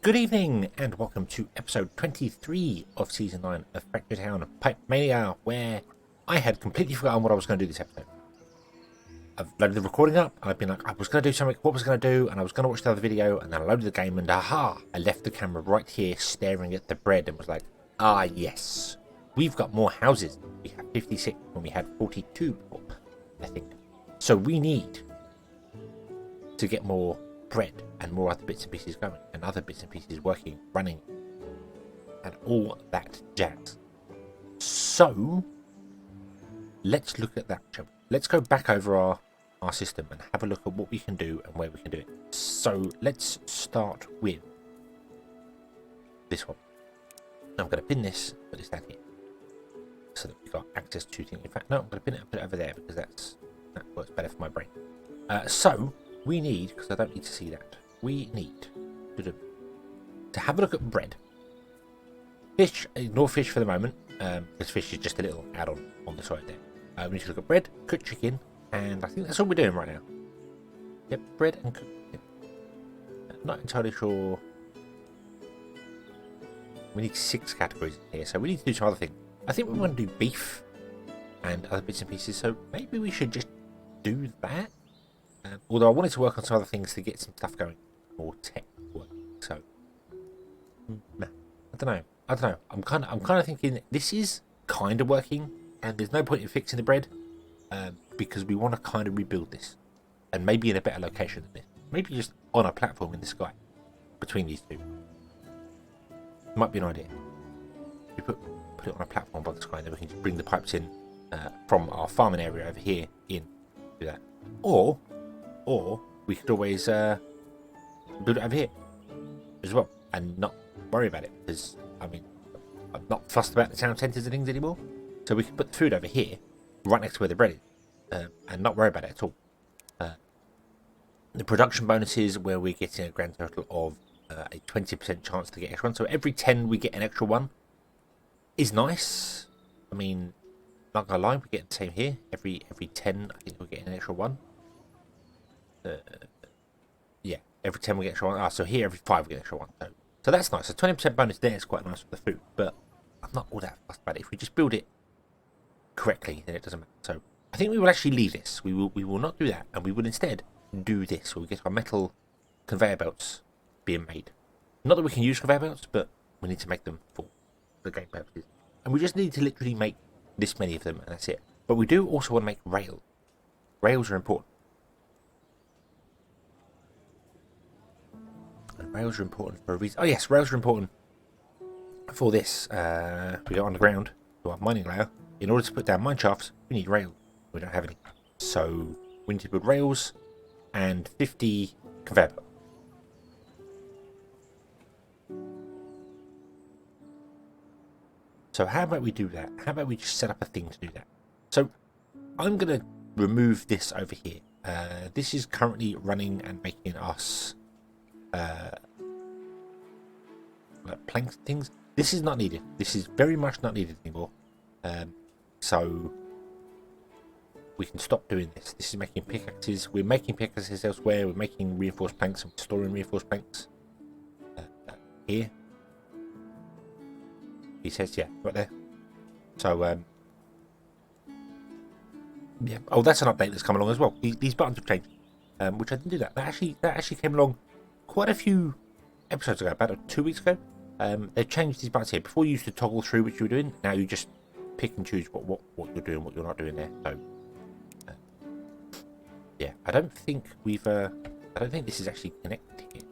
Good evening, and welcome to episode 23 of season 9 of Factory Town Pipe Mania, where I had completely forgotten what I was going to do this episode. I've loaded the recording up, and I've been like, I was going to do something, what was I going to do, and I was going to watch the other video, and then I loaded the game, and aha! I left the camera right here staring at the bread and was like, ah yes, we've got more houses. We have 56 when we had 42 before, I think. So we need to get more bread and more other bits and pieces going and other bits and pieces working, running, and all that jazz. So let's look at that. Let's go back over our system and have a look at what we can do and where we can do it. So let's start with this one. I'm going to pin this, put this down here so that we've got access to things. In fact, no, I'm going to pin it and put it over there because that works better for my brain. So we need, because I don't need to see that, we need to have a look at bread. Fish, ignore fish for the moment, because fish is just a little add-on on the side there. We need to look at bread, cooked chicken, and I think that's all we're doing right now. Yep, bread and cooked chicken. Not entirely sure. We need 6 categories in here, so we need to do some other things. I think we want to do beef and other bits and pieces, so maybe we should just do that. Although I wanted to work on some other things to get some stuff going, more tech work. So, I don't know. I'm kind of thinking this is kind of working, and there's no point in fixing the bread, because we want to kind of rebuild this, and maybe in a better location than this. Maybe just on a platform in the sky between these two. Might be an idea. We put it on a platform above the sky, and then we can just bring the pipes in from our farming area over here in. Do that, or we could always build it over here as well and not worry about it, because I mean I'm not fussed about the town centres and things anymore, so we can put the food over here right next to where the bread is, and not worry about it at all. The production bonuses, where we're getting a grand total of a 20% chance to get extra one, so every 10 we get an extra one, is nice. I mean, not gonna lie, we get the same here. Every 10 I think we're getting an extra one. Yeah, every 10 we get extra one. So here every 5 we get extra one. So that's nice. So 20% bonus there is quite nice for the food, but I'm not all that fussed about it. If we just build it correctly, then it doesn't matter. So I think we will actually leave this. We will not do that, and we will instead do this. We'll get our metal conveyor belts being made. Not that we can use conveyor belts, but we need to make them for the game purposes. And we just need to literally make this many of them, and that's it. But we do also want to make rails. Rails are important. And rails are important for a reason. Oh yes, rails are important for this. We go underground to our mining layer. In order to put down mine shafts, we need rails. We don't have any. So we need to build rails and 50 conveyor belts. So how about we do that? How about we just set up a thing to do that? So I'm going to remove this over here. This is currently running and making us like planks and things. This is not needed. This is very much not needed anymore. So we can stop doing this. This is making pickaxes. We're making pickaxes elsewhere. We're making reinforced planks and storing reinforced planks here. He says, yeah, right there. So, yeah. Oh, that's an update that's come along as well. These buttons have changed, which I didn't do that. That actually came along quite a few episodes ago, about 2 weeks ago. They've changed these buttons here. Before you used to toggle through what you were doing. Now you just pick and choose what you're doing, what you're not doing there. So, yeah, I don't think this is actually connected here.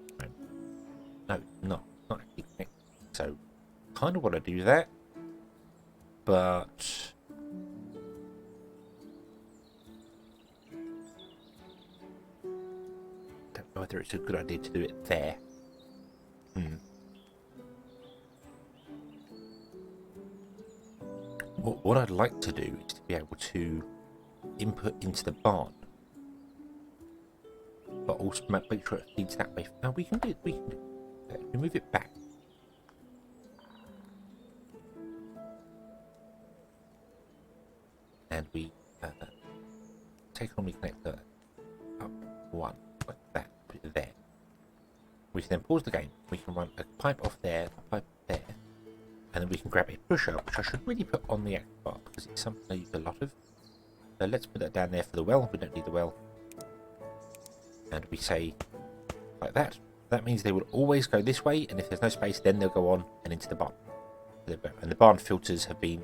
No, not actually connected. So, kind of want to do that, but don't know whether it's a good idea to do it there. What I'd like to do is to be able to input into the barn, but also make sure it feeds that way. Now we can do it. We move it back. And we take on the connector up one like that, put it there. we can then pause the game. We can run a pipe off there, a pipe there, and then we can grab a pusher, which I should really put on the action bar because it's something I use a lot of. So let's put that down there for the well. We don't need the well. And we say like that. That means they will always go this way, and if there's no space, then they'll go on and into the barn. And the barn filters have been,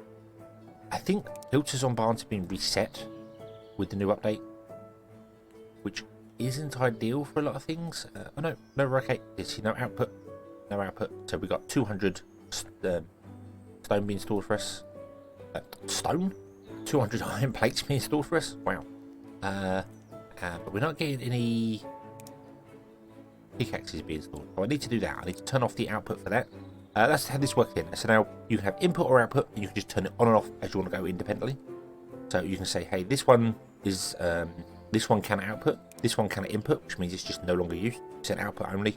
I think filters on barns have been reset with the new update, which isn't ideal for a lot of things. Oh no, okay, it's no output, So we got 200 stone being stored for us. Stone? 200 iron plates being stored for us. Wow. But we're not getting any pickaxes being stored. So I need to do that. I need to turn off the output for that. That's how this works in. So now you can have input or output, and you can just turn it on and off as you want to go independently. So you can say, hey, this one is this one can output, this one can input, which means it's just no longer used. It's an output only.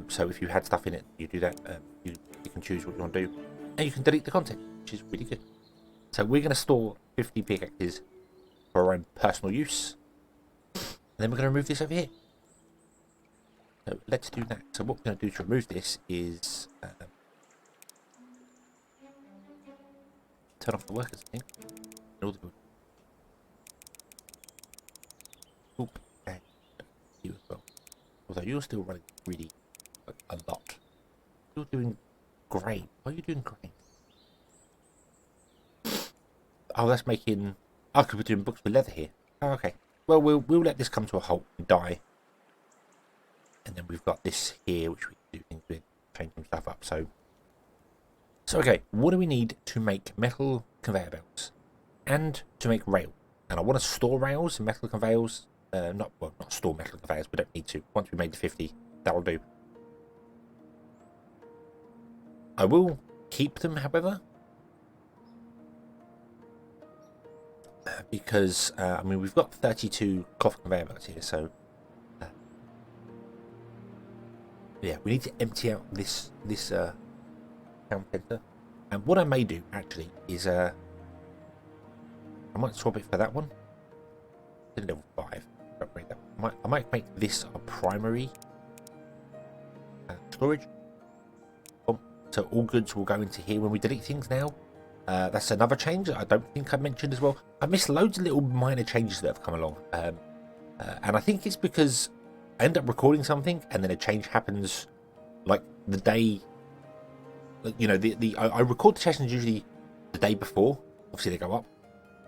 So if you had stuff in it, you do that. You can choose what you want to do, and you can delete the content, which is really good. So we're going to store 50 pickaxes for our own personal use, and then we're going to remove this over here. So let's do that. So what we're going to do to remove this is turn off the workers, I think. And all the oop, and you as well. Although you're still running really a lot. You're doing grain. Why are you doing grain? Oh, that's making. I could be doing books with leather here. Oh, okay. Well, we'll let this come to a halt and die. And then we've got this here, which we can do things with, change some stuff up. So okay, what do we need to make metal conveyor belts and to make rail? And I want to store rails and metal conveyors. Not store metal conveyors. We don't need to. Once we made the 50, that'll do. I will keep them, however, because I mean we've got 32 coffer conveyor belts here, so. Yeah, we need to empty out this town centre. And what I may do actually is I might swap it for that one. It's level 5. Upgrade that. I might make this a primary storage. So all goods will go into here when we delete things now. That's another change that I don't think I mentioned as well. I missed loads of little minor changes that have come along. And I think it's because I end up recording something and then a change happens like the day, you know, I record the sessions usually the day before, obviously they go up,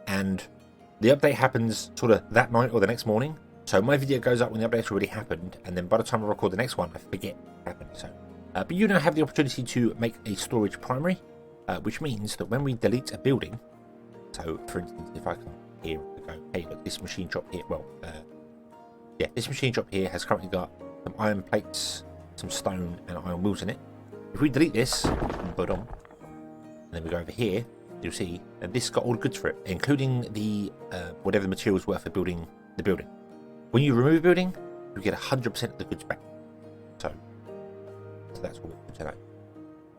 and the update happens sort of that night or the next morning. So my video goes up when the update's already happened, and then by the time I record the next one, I forget it happened. So, but you now have the opportunity to make a storage primary, which means that when we delete a building, so for instance, if I come here and go, hey, look, this machine shop here, well, yeah, this machine shop here has currently got some iron plates, some stone, and iron wheels in it. If we delete this, and then we go over here, you'll see that this got all the goods for it, including the whatever the materials were for building the building. When you remove a building, you get 100% of the goods back. So that's all good to know.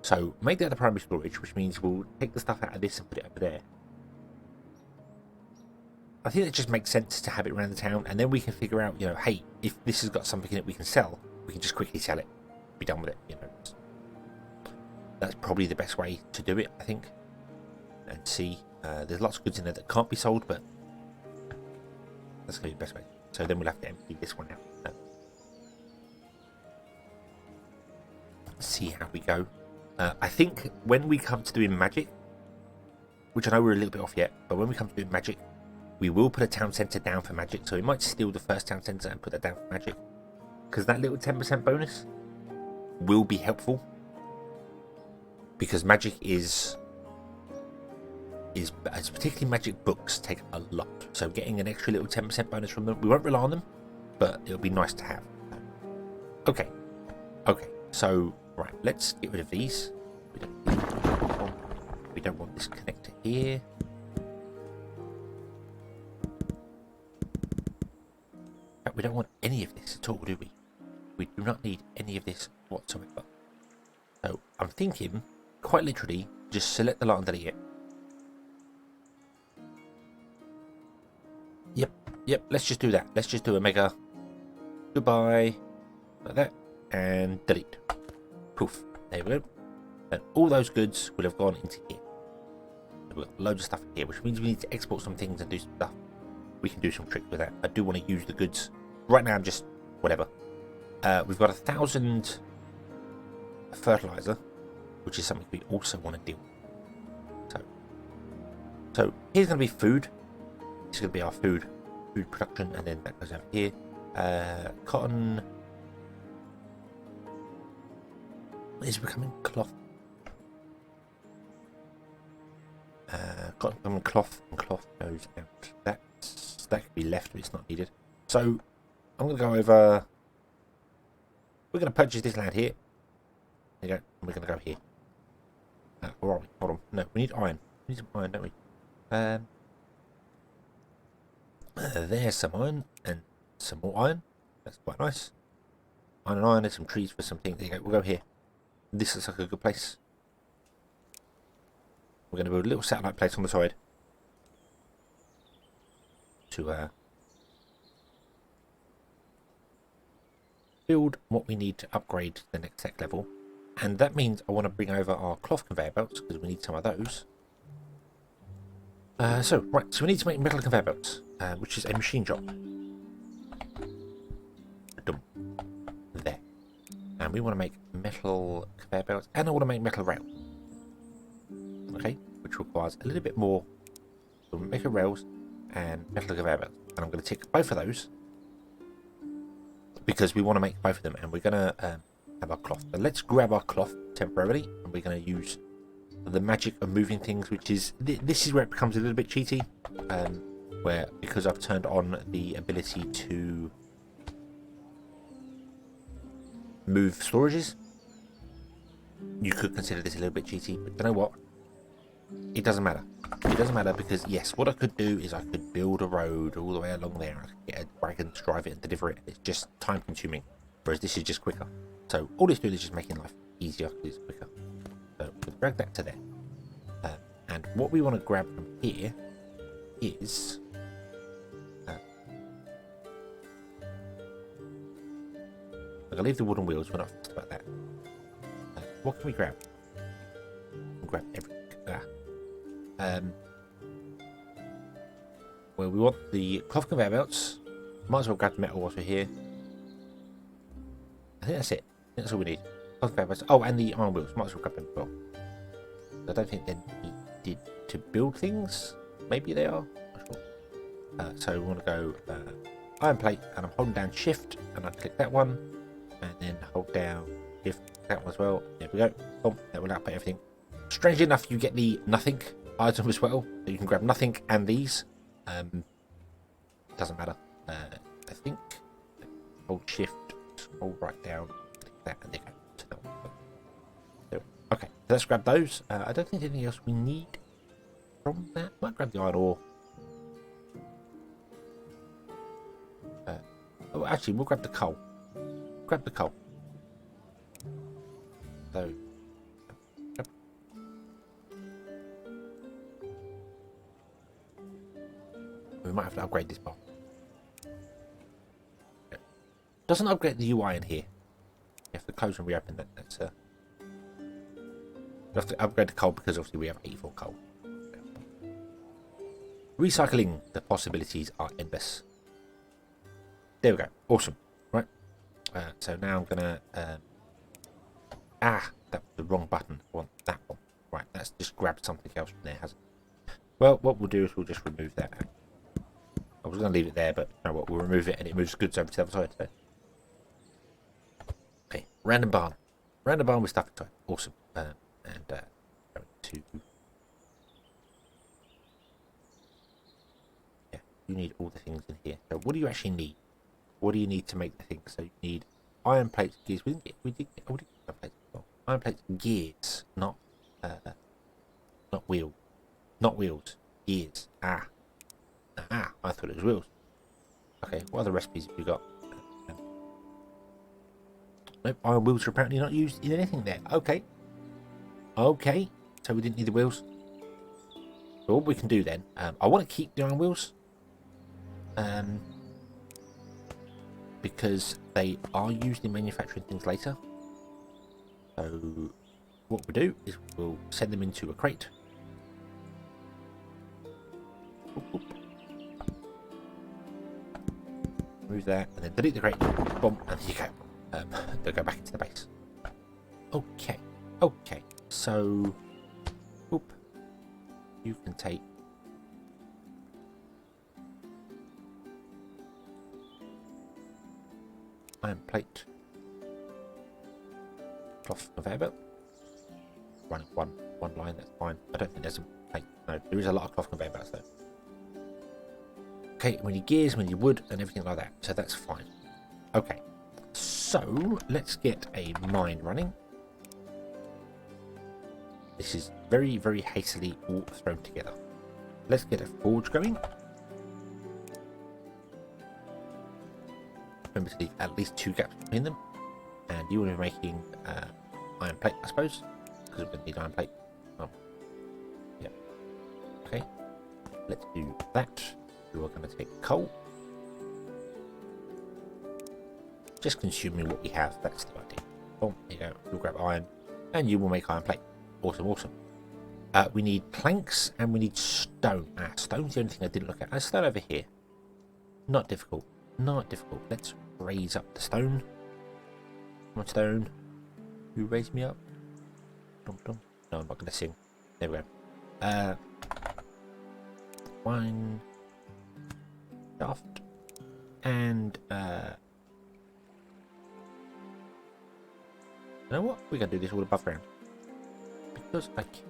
So make that the primary storage, which means we'll take the stuff out of this and put it over there. I think it just makes sense to have it around the town, and then we can figure out, you know, hey, if this has got something in it we can sell, we can just quickly sell it, be done with it, you know. That's probably the best way to do it, I think. And see, there's lots of goods in there that can't be sold, but that's going to be the best way. So then we'll have to empty this one out. See how we go. I think when we come to doing magic, which I know we're a little bit off yet, but when we come to doing magic, we will put a town centre down for magic. So we might steal the first town centre and put that down for magic, because that little 10% bonus will be helpful. Because magic is particularly magic books take a lot. So getting an extra little 10% bonus from them, we won't rely on them, but it'll be nice to have. Okay. So right, let's get rid of these. We don't want this connector here. We don't want any of this at all, do we? We do not need any of this whatsoever. So I'm thinking, quite literally, just select the lot and delete it. Yep, let's just do that. Let's just do a mega goodbye, like that. and delete. Poof. There we go. And all those goods will have gone into here. We've got loads of stuff in here, which means we need to export some things and do some stuff. We can do some tricks with that. I do want to use the goods. Right now I'm just whatever. We've got 1,000 fertilizer, which is something we also want to do. So here's going to be food. This is going to be our food production, and then that goes over here. Cotton is becoming cloth. Cotton becoming cloth, and cloth goes out. That could be left, but it's not needed. So I'm going to go over. We're going to purchase this land here. There you go. And we're going to go here. Where are we? Hold on. No, we need iron. We need some iron, don't we? There's some iron and some more iron. That's quite nice. Iron and iron. There's some trees for something. There you go. We'll go here. This looks like a good place. We're going to build a little satellite place on the side to build what we need to upgrade to the next tech level. And that means I want to bring over our cloth conveyor belts because we need some of those. So we need to make metal conveyor belts, which is a machine job. There. And we want to make metal conveyor belts, and I want to make metal rail. Okay, which requires a little bit more. So metal rails and metal conveyor belts. And I'm going to tick both of those because we want to make both of them, and we're going to have our cloth. So let's grab our cloth temporarily, and we're going to use the magic of moving things, which is this is where it becomes a little bit cheaty, where because I've turned on the ability to move storages, you could consider this a little bit cheaty, but you know what, it doesn't matter. It doesn't matter because yes, what I could do is I could build a road all the way along there. I could get a wagon to drive it and deliver it. It's just time consuming, whereas this is just quicker. So all it's doing is just making life easier because it's quicker. So we'll drag that to there. And what we want to grab from here is I'm going to leave the wooden wheels. We're not fussed about that. What can we grab? We'll grab everything. Well, we want the cloth conveyor belts. Might as well grab the metal whilst we're here. I think that's it. I think that's all we need. Cloth conveyor belts. Oh, and the iron wheels. Might as well grab them as well. I don't think they're needed to build things. Maybe they are. Not sure. So we want to go iron plate, and I'm holding down shift, and I click that one, and then hold down shift, that one as well. There we go. Boom. That will output everything. Strangely enough, you get the nothing item as well. So you can grab nothing and these. Doesn't matter. I think hold shift, scroll right down, click that, and then go to that one. So, okay, let's grab those. I don't think there's anything else we need from that. Might grab the iron ore. Oh, actually, we'll grab the coal. Grab the coal. So. We might have to upgrade this bar. Doesn't upgrade the UI in here. You have to close and reopen that. That's we have to upgrade the coal because obviously we have 84 coal. Recycling, the possibilities are endless. There we go. Awesome. Right. So now I'm gonna that was the wrong button. I want that one. Right, let's just grab something else from there, hasn't it? Well, what we'll do is we'll just remove that. I was going to leave it there, but you know what, we'll remove it and it moves goods over to the other side. So. Okay, random barn. Random barn with stuff inside. Awesome. And going to... Yeah, you need all the things in here. So what do you actually need? What do you need to make the thing? So you need iron plates, gears. We didn't get iron plates as well. Iron plates, gears, not wheels. Not wheels. Gears. I thought it was wheels. Okay, what other recipes have you got? Nope, iron wheels are apparently not used in anything there. Okay. Okay, so we didn't need the wheels. So what we can do then, I want to keep the iron wheels. because they are used in manufacturing things later. So what we'll do is we'll send them into a crate. Oop, oop. Remove that and then delete the crate. Boom, and there you go. They'll go back into the base. Okay, okay. So, oop, you can take iron plate, cloth conveyor belt. Running one line, that's fine. I don't think there's a plate. No, there is a lot of cloth conveyor belts though. Okay, we need gears, we need wood, and everything like that. So that's fine. Okay, so let's get a mine running. This is very, very hastily all thrown together. Let's get a forge going. Remember to leave at least 2 gaps between them. And you will be making iron plate, I suppose, because we're going to need iron plate. Oh, yeah. Okay, let's do that. You are going to take coal. Just consuming what we have, that's the idea. Boom, there you go. You'll grab iron, and you will make iron plate. Awesome, awesome. We need planks, and we need stone. Stone's the only thing I didn't look at. There's stone over here. Not difficult. Not difficult. Let's raise up the stone. Come on, stone. You raise me up. Dum, dum. No, I'm not going to sing. There we go. One shaft. And, you know what? We're going to do this all above ground. Because I can.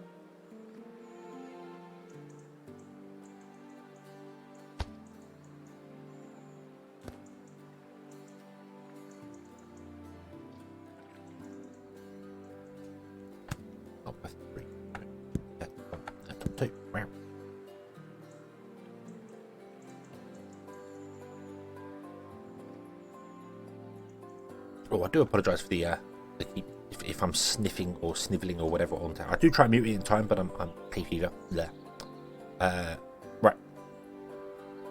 Oh, I do apologise for the keep if I'm sniffing or snivelling or whatever on time. I do try and mute it in time, but I'm hay fever. There. Right.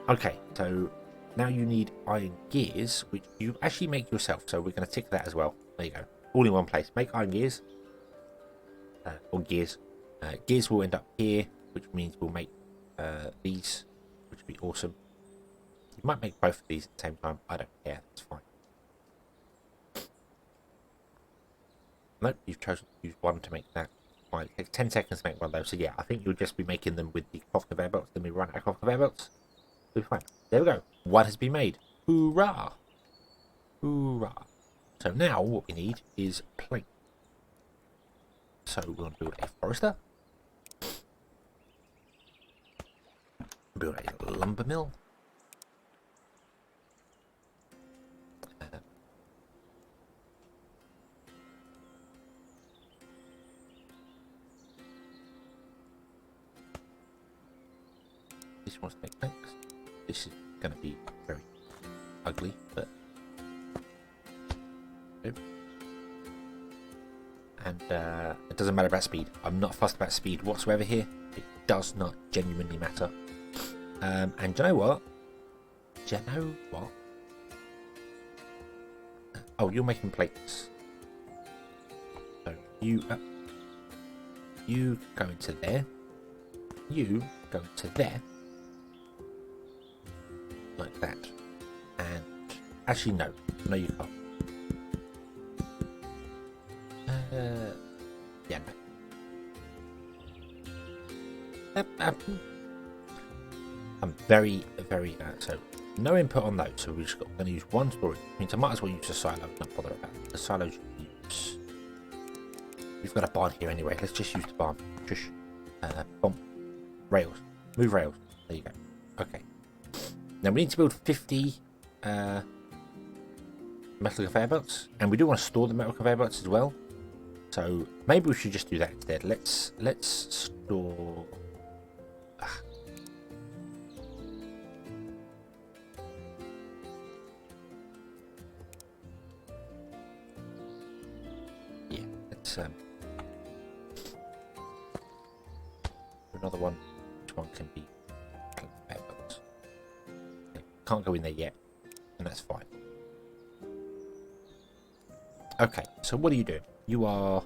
Okay, so now you need iron gears, which you actually make yourself. So we're going to tick that as well. There you go. All in one place. Make iron gears. Or gears. Gears will end up here, which means we'll make these, which would be awesome. You might make both of these at the same time. I don't care. That's fine. Nope, you've chosen to use one to make that. Fine. It takes 10 seconds to make one of those. So yeah, I think you'll just be making them with the cloth conveyor belts. Then we run out of cloth conveyor belts. We'll be fine. There we go. One has been made. Hoorah! Hoorah! So now what we need is plate. So we're going to build a forester. Build a lumber mill. This wants to make planks. This is going to be very ugly, but and it doesn't matter about speed. I'm not fussed about speed whatsoever here. It does not genuinely matter. And do you know what? Do you know what? Oh, you're making plates. So you go into there. You go into there. Like that. And actually no you can't. Yeah, no. I'm very so no input on those, so we're just going to use one storage. I mean, I might as well use a silo, not bother about it. The silos use. We've got a barn here anyway, let's just use the barn. Just bomb. Rails. Move rails. There you go. Okay. Now we need to build 50 metal conveyor belts, and we do want to store the metal conveyor belts as well. So maybe we should just do that instead. Let's store. Yeah, let's another one. Which one can be conveyor belts? Okay, can't go in there yet, and that's fine. Okay, so what are you doing? You are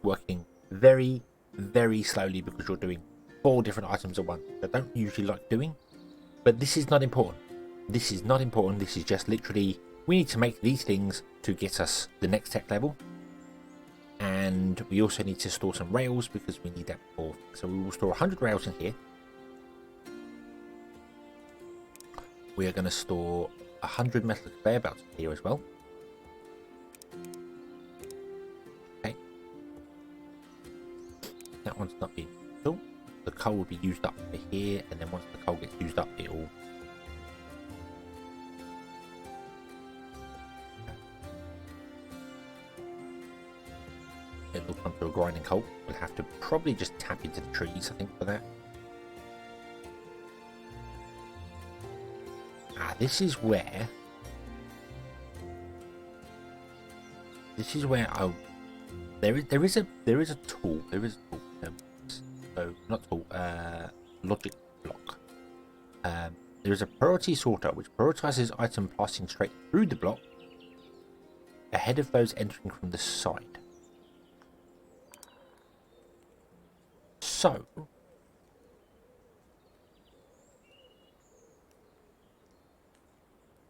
working very, very slowly because you're doing 4 different items at once. I don't usually like doing, but this is not important. This is not important. This is just literally, we need to make these things to get us the next tech level. And we also need to store some rails because we need that before. So we will store 100 rails in here. We are going to store 100 metal conveyor belts in here as well. Okay. That one's not being used. The coal will be used up over here, and then once the coal gets used up, it'll come to a grinding coal. We'll have to probably just tap into the trees, I think, for that. This is where there is a tool. So not tool. Logic block. There is a priority sorter which prioritizes item passing straight through the block ahead of those entering from the side. So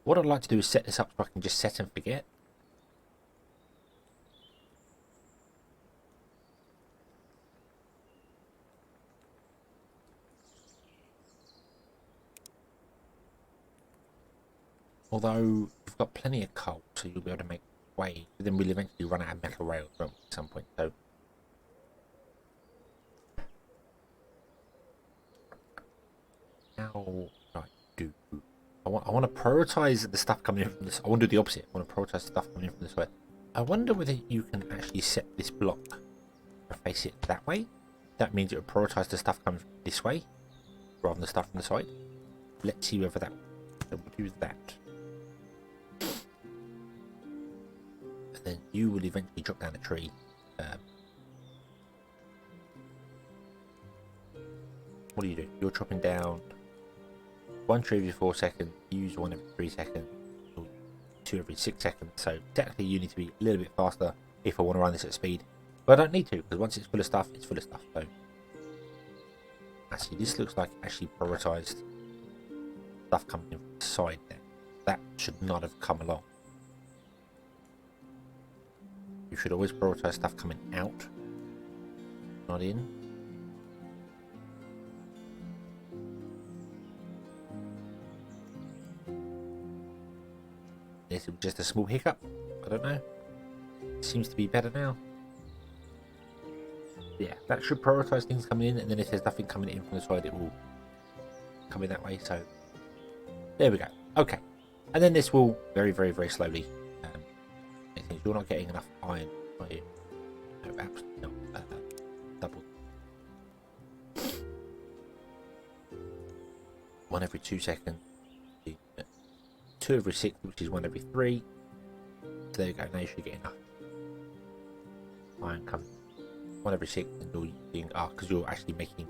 what I'd like to do is set this up so I can just set and forget. Although we've got plenty of coal, so you'll be able to make way. But then we'll eventually run out of metal rails at some point. So how do I do? I want to prioritize the stuff coming in from this. I want to do the opposite. I want to prioritize stuff coming in from this way. I wonder whether you can actually set this block to face it that way. That means it will prioritize the stuff coming this way rather than the stuff from the side. Let's see whether that. So we'll do that. And then you will eventually drop down a tree. What do you do? You're chopping down 1 tree every 4 seconds, use 1 every 3 seconds, or 2 every 6 seconds. So technically you need to be a little bit faster if I want to run this at speed. But I don't need to, because once it's full of stuff, it's full of stuff. So actually this looks like actually prioritized stuff coming in from the side there. That should not have come along. You should always prioritize stuff coming out, not in. This was just a small hiccup. I don't know. Seems to be better now. Yeah, that should prioritize things coming in, and then if there's nothing coming in from the side, it will come in that way. So there we go. Okay, and then this will very, very, very slowly. You're not getting enough iron, are you? No, absolutely not. Double. 1 every 2 seconds. 2 every 6, which is 1 every 3. So there you go. Now you should get enough iron coming. 1 every 6, and you're using because you're actually making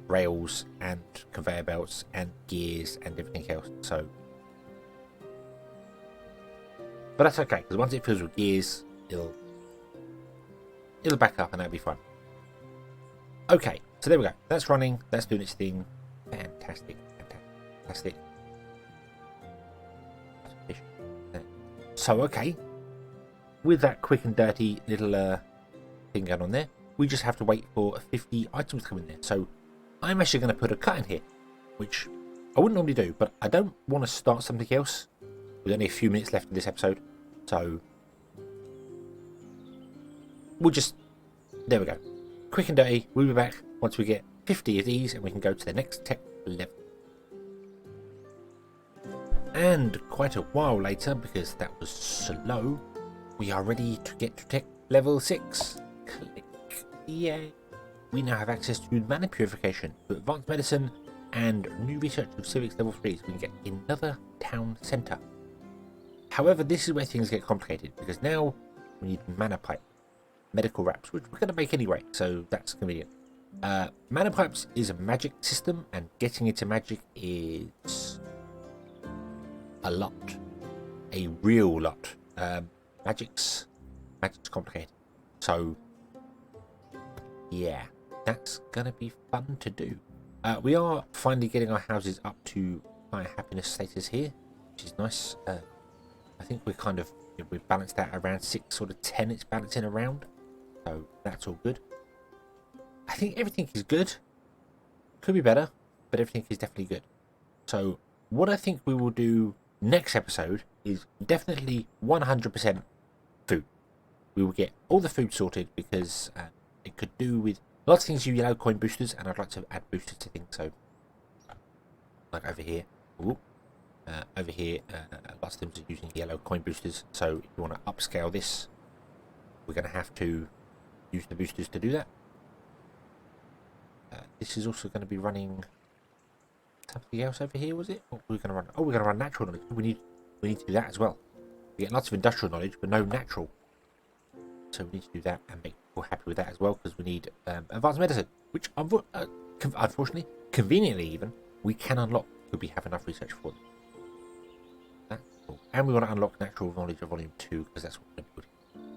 rails and conveyor belts and gears and everything else. So, but that's okay, because once it fills with gears, it'll back up and that'll be fun. Okay, so there we go. That's running. That's doing its thing. Fantastic, fantastic. So okay, with that quick and dirty little thing going on there, we just have to wait for 50 items to come in there. So I'm actually going to put a cut in here, which I wouldn't normally do, but I don't want to start something else with only a few minutes left in this episode. So we'll just, there we go. Quick and dirty, we'll be back once we get 50 of these and we can go to the next tech level. And quite a while later, because that was slow, we are ready to get to tech level 6. Click. Yay. We now have access to mana purification, to advanced medicine, and new research of civics level 3, so we can get another town centre. However, this is where things get complicated, because now we need mana pipe, medical wraps, which we're going to make anyway, so that's convenient. Mana pipes is a magic system, and getting into magic is a lot. A real lot. Magic's Magic's complicated. So, yeah, that's going to be fun to do. We are finally getting our houses up to high happiness status here, which is nice. I think we've balanced that around 6, sort of 10 it's balancing around. So that's all good. I think everything is good. Could be better, but everything is definitely good. So what I think we will do next episode is definitely 100% food. We will get all the food sorted because it could do with lots of things use yellow coin boosters, and I'd like to add boosters to things. So like over here, lots of things are using yellow coin boosters. So if you want to upscale this, we're going to have to use the boosters to do that. This is also going to be running something else over here, was it? What we're going to run? Oh, we're going to run natural knowledge. We need to do that as well. We get lots of industrial knowledge, but no natural. So we need to do that and make people happy with that as well, because we need advanced medicine, which unfortunately, conveniently even, we can unlock if we have enough research for them. That's cool. And we want to unlock natural knowledge of volume 2, because that's what we're building.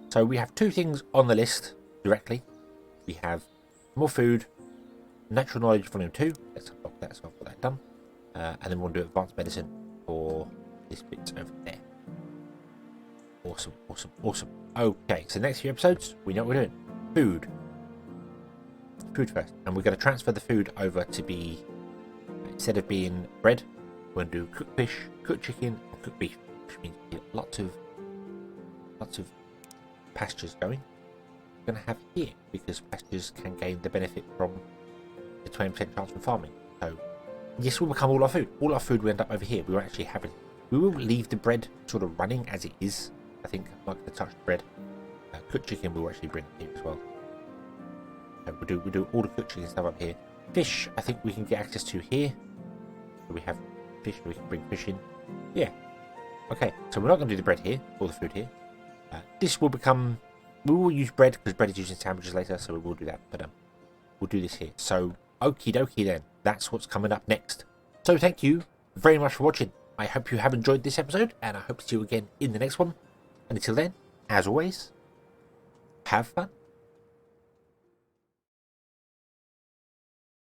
So we have 2 things on the list directly. We have more food, natural knowledge volume 2. Let's unlock that, so I've got that done. And then we want to do advanced medicine for this bit over there. Awesome, awesome, awesome. Okay, so next few episodes, we know what we're doing. Food. Food first. And we're going to transfer the food over to be, instead of being bread, we're going to do cooked fish, cooked chicken, and cooked beef, which means we get lots of pastures going. We're going to have here, because pastures can gain the benefit from the 20% chance from farming. So this will become all our food. All our food will end up over here. We won't actually have it. We will leave the bread sort of running as it is. I think I'm not going to touch the bread. Cooked chicken we'll actually bring here as well. We'll do all the cooked chicken stuff up here. Fish, I think we can get access to here. So we have fish, we can bring fish in. Yeah. Okay, so we're not going to do the bread here, or the food here. This will become... We will use bread, because bread is used in sandwiches later, so we will do that. But we'll do this here. So, okie dokie then. That's what's coming up next. So thank you very much for watching. I hope you have enjoyed this episode, and I hope to see you again in the next one. And until then, as always, have fun.